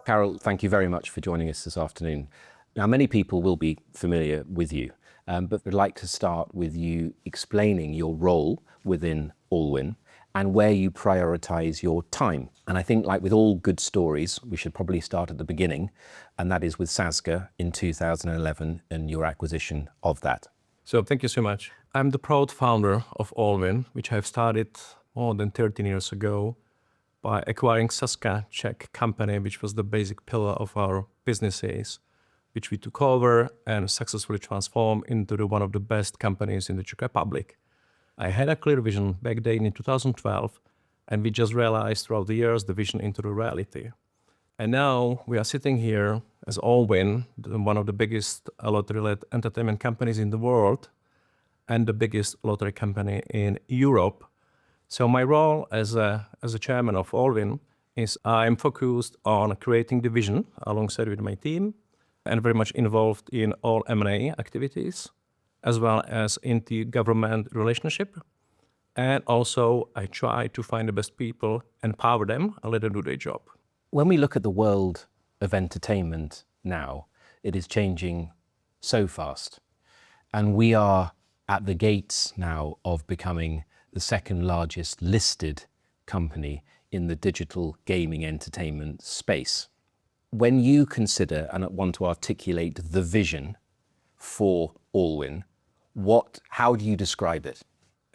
Karel, thank you very much for joining us this afternoon. Now, many people will be familiar with you, but I'd like to start with you explaining your role within Allwyn and where you prioritize your time. And I think, like with all good stories, we should probably start at the beginning, and that is with Sazka in 2011 and your acquisition of that. So thank you so much. I'm the proud founder of Allwyn, which I've started more than 13 years ago by acquiring Sazka, Czech company, which was the basic pillar of our businesses, which we took over and successfully transformed into one of the best companies in the Czech Republic. I had a clear vision back then in 2012, and we just realized throughout the years the vision into the reality. And now we are sitting here as Allwyn, one of the biggest lottery-led entertainment companies in the world and the biggest lottery company in Europe. So my role as a chairman of Allwyn is I'm focused on creating the vision alongside with my team and very much involved in all M&A activities, as well as in the government relationship. And also I try to find the best people, empower them, and let them do their job. When we look at the world of entertainment now, it is changing so fast. And we are at the gates now of becoming the second largest listed company in the digital gaming entertainment space. When you consider and want to articulate the vision for Allwyn, how do you describe it?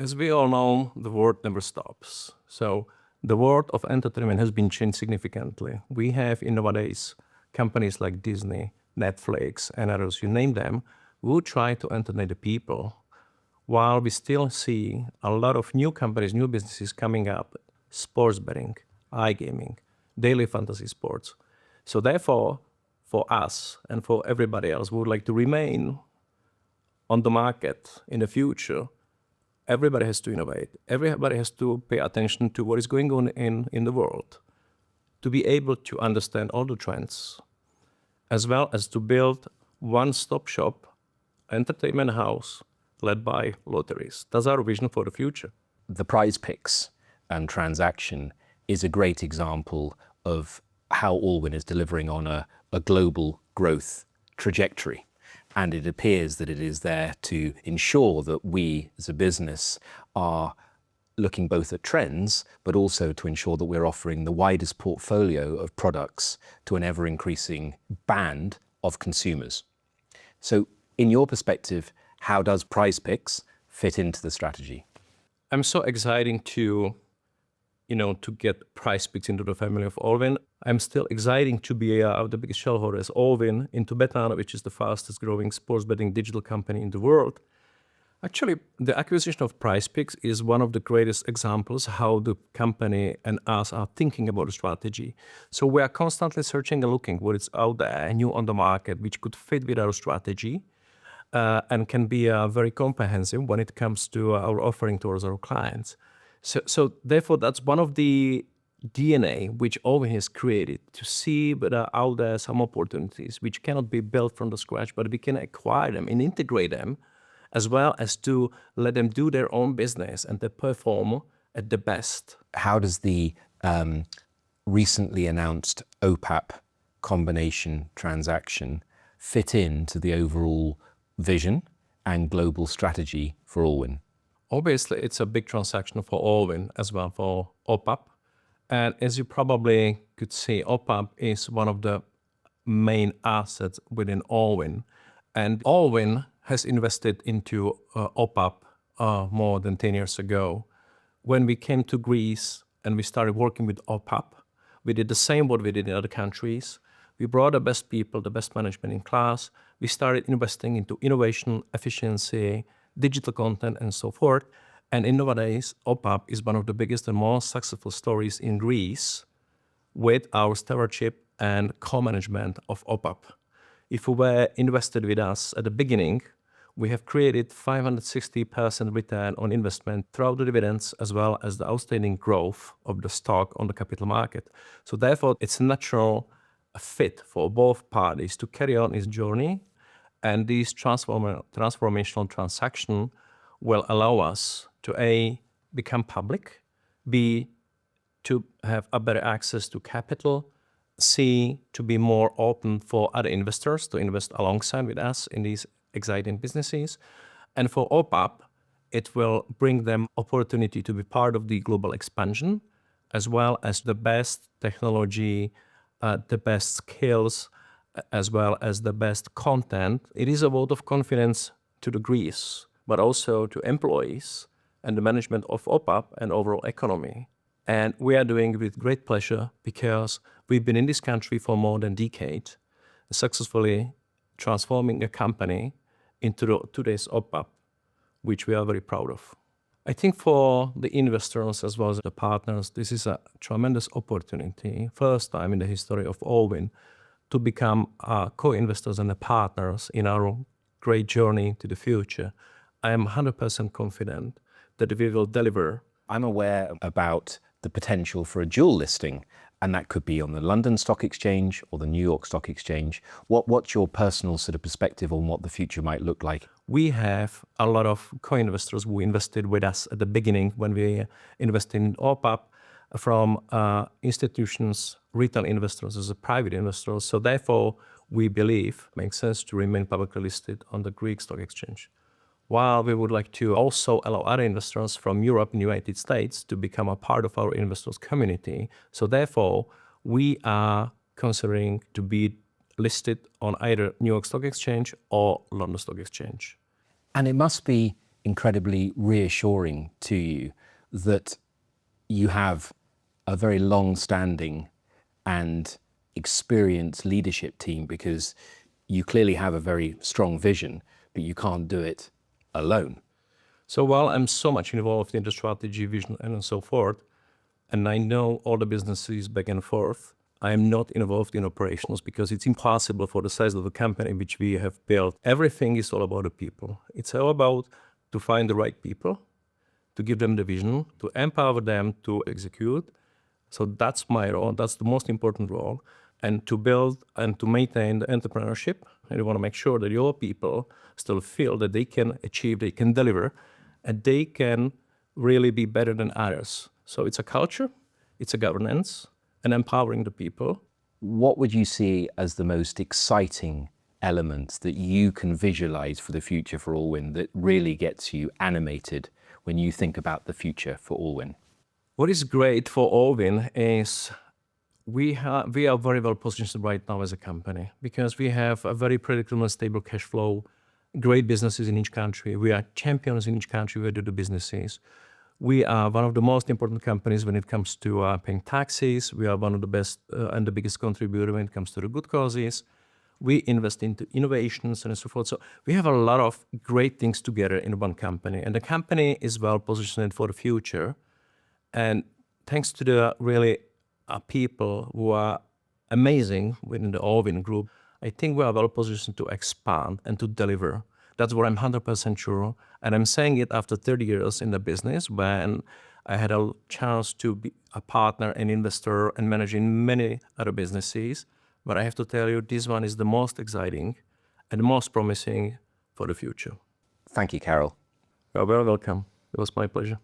As we all know, the world never stops. So the world of entertainment has been changed significantly. We have nowadays companies like Disney, Netflix, and others, you name them, who try to entertain the people, while we still see a lot of new companies, new businesses coming up, sports betting, iGaming, daily fantasy sports. So therefore, for us and for everybody else who would like to remain on the market in the future, everybody has to innovate. Everybody has to pay attention to what is going on in the world, to be able to understand all the trends, as well as to build one-stop shop entertainment house led by lotteries. That's our vision for the future. The Prize Picks transaction is a great example of how Allwyn is delivering on a global growth trajectory. And it appears that it is there to ensure that we as a business are looking both at trends, but also to ensure that we're offering the widest portfolio of products to an ever-increasing band of consumers. So in your perspective, how does Prize Picks fit into the strategy? I'm so excited to get Prize Picks into the family of Allwyn. I'm still excited to be the biggest shareholder as Allwyn into Betano, which is the fastest growing sports betting digital company in the world. Actually, the acquisition of Prize Picks is one of the greatest examples how the company and us are thinking about the strategy. So we are constantly searching and looking what is out there, new on the market, which could fit with our strategy and can be very comprehensive when it comes to our offering towards our clients. So therefore, that's one of the DNA which Allwyn has created to see whether out there some opportunities which cannot be built from the scratch, but we can acquire them and integrate them, as well as to let them do their own business and to perform at the best. How does the recently announced OPAP combination transaction fit into the overall vision and global strategy for Allwyn? Obviously, it's a big transaction for Allwyn as well for OPAP. And as you probably could see, OPAP is one of the main assets within Allwyn. And Allwyn has invested into OPAP more than 10 years ago. When we came to Greece and we started working with OPAP, we did the same what we did in other countries. We brought the best people, the best management in class. We started investing into innovation, efficiency, digital content, and so forth. And in nowadays, OPAP is one of the biggest and most successful stories in Greece with our stewardship and co-management of OPAP. If you were invested with us at the beginning, we have created 560% return on investment throughout the dividends, as well as the outstanding growth of the stock on the capital market. So therefore, it's a natural fit for both parties to carry on its journey. And this transformational transaction will allow us to A, become public, B, to have a better access to capital, see to be more open for other investors to invest alongside with us in these exciting businesses. And for OPAP, it will bring them opportunity to be part of the global expansion, as well as the best technology, the best skills, as well as the best content. It is a vote of confidence to the Greece, but also to employees and the management of OPAP and overall economy. And we are doing it with great pleasure because we've been in this country for more than a decade, successfully transforming a company into today's OPAP, which we are very proud of. I think for the investors as well as the partners, this is a tremendous opportunity, first time in the history of Allwyn, to become co-investors and partners in our great journey to the future. I am 100% confident that we will deliver. I'm aware about the potential for a dual listing, and that could be on the London Stock Exchange or the New York Stock Exchange. What's your personal sort of perspective on what the future might look like? We have a lot of co-investors who invested with us at the beginning when we invested in OPAP, from institutions, retail investors as a private investors. So therefore, we believe it makes sense to remain publicly listed on the Greek Stock Exchange. While we would like to also allow other investors from Europe and United States to become a part of our investors community. So therefore, we are considering to be listed on either New York Stock Exchange or London Stock Exchange. And it must be incredibly reassuring to you that you have a very long-standing and experienced leadership team, because you clearly have a very strong vision, but you can't do it alone. So while I'm so much involved in the strategy, vision, and so forth, and I know all the businesses back and forth, I am not involved in operations because it's impossible for the size of the company which we have built. Everything is all about the people. It's all about to find the right people, to give them the vision, to empower them to execute. So that's my role. That's the most important role. And to build and to maintain the entrepreneurship. And you want to make sure that your people still feel that they can achieve, they can deliver, and they can really be better than others. So it's a culture, it's a governance, and empowering the people. What would you see as the most exciting elements that you can visualize for the future for Allwyn that really gets you animated when you think about the future for Allwyn? What is great for Allwyn is we are very well positioned right now as a company because we have a very predictable and stable cash flow, great businesses in each country. We are champions in each country where we do the businesses. We are one of the most important companies when it comes to paying taxes. We are one of the best and the biggest contributor when it comes to the good causes. We invest into innovations and so forth. So we have a lot of great things together in one company. And the company is well positioned for the future. And thanks to the really people who are amazing within the Allwyn group, I think we are well positioned to expand and to deliver. That's what I'm 100% sure. And I'm saying it after 30 years in the business when I had a chance to be a partner and investor and managing many other businesses. But I have to tell you, this one is the most exciting and the most promising for the future. Thank you, Karel. You're very welcome. It was my pleasure.